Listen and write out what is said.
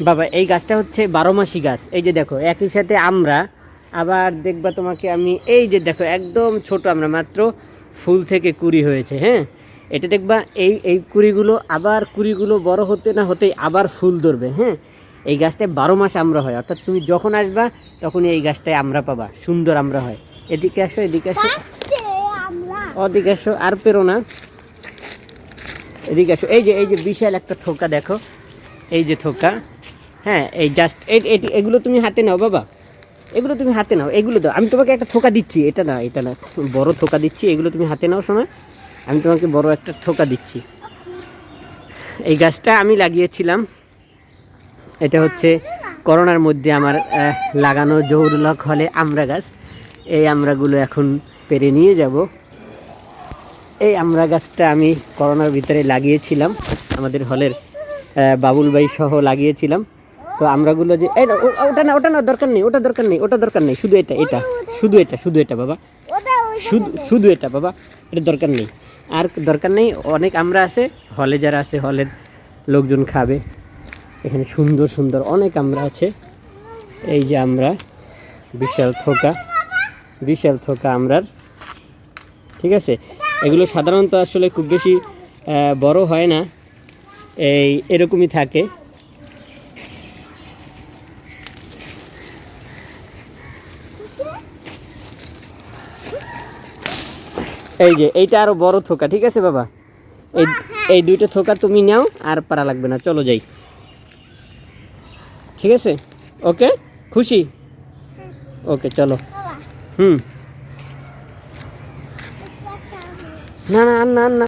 বাবা এই গাছটা হচ্ছে 12 মাসি গাছ। এই যে দেখো একই সাথে আমরা আবার দেখবা তোমাকে আমি এই যে দেখো একদম ছোট আমরা মাত্র ফুল থেকে কুড়ি হয়েছে। হ্যাঁ, এটা দেখবা এই এই কুড়িগুলো আবার কুড়িগুলো বড় হতে না হতেই আবার ফুল ধরবে। হ্যাঁ, এই গাছটায় 12 মাস আমরা হয়, অর্থাৎ তুমি যখন আসবা তখনই এই গাছটায় আমরা পাবা, সুন্দর আমরা হয়। এদিকে আসো, এদিকে আসো, ওদিকে আসো, আর পেরো না, এদিকে আসো। এই যে বিশাল একটা থোকা দেখো, এই যে থোকা। হ্যাঁ, এই জাস্ট এগুলো তুমি হাতে নাও বাবা, এগুলো তুমি হাতে নাও, এগুলো দাও। আমি তোমাকে একটা থোকা দিচ্ছি, এটা না, এটা না, বড় থোকা দিচ্ছি, এগুলো তুমি হাতে নাও। সময় আমি তোমাকে বড় একটা থোকা দিচ্ছি। এই গাছটা আমি লাগিয়েছিলাম, এটা হচ্ছে করোনার মধ্যে আমার লাগানো জহুরুল্লাহ হলে আমরা গাছ। এই আমরাগুলো এখন পেরে নিয়ে যাব। এই আমরা গাছটা আমি করোনার ভিতরে লাগিয়েছিলাম, আমাদের হলের বাবুল ভাই সহ লাগিয়েছিলাম। তো আমরাগুলো যে এই ওটা না, ওটা না, দরকার নেই, ওটা দরকার নেই, ওটা দরকার নেই, শুধু এটা, এটা শুধু এটা, শুধু এটা বাবা, শুধু এটা বাবা, এটা দরকার নেই, আর দরকার নেই। অনেক আমরা আছে হলে, যারা আছে হলের লোকজন খাবে। এখানে সুন্দর সুন্দর অনেক আমরা আছে। এই যে আমরা বিশাল থোকা, বিশাল থোকা আমরার। ঠিক আছে, এগুলো সাধারণত আসলে খুব বেশি বড় হয় না, এই এরকমই থাকে। এই যে এইটা আরো বড় থোকা। ঠিক আছে বাবা, এই এই দুইটা থোকা তুমি নাও, আর পারা লাগবে না, চলো যাই। ঠিক আছে, ওকে, খুশি, ওকে চলো। হুম, না না, আর না, আর না।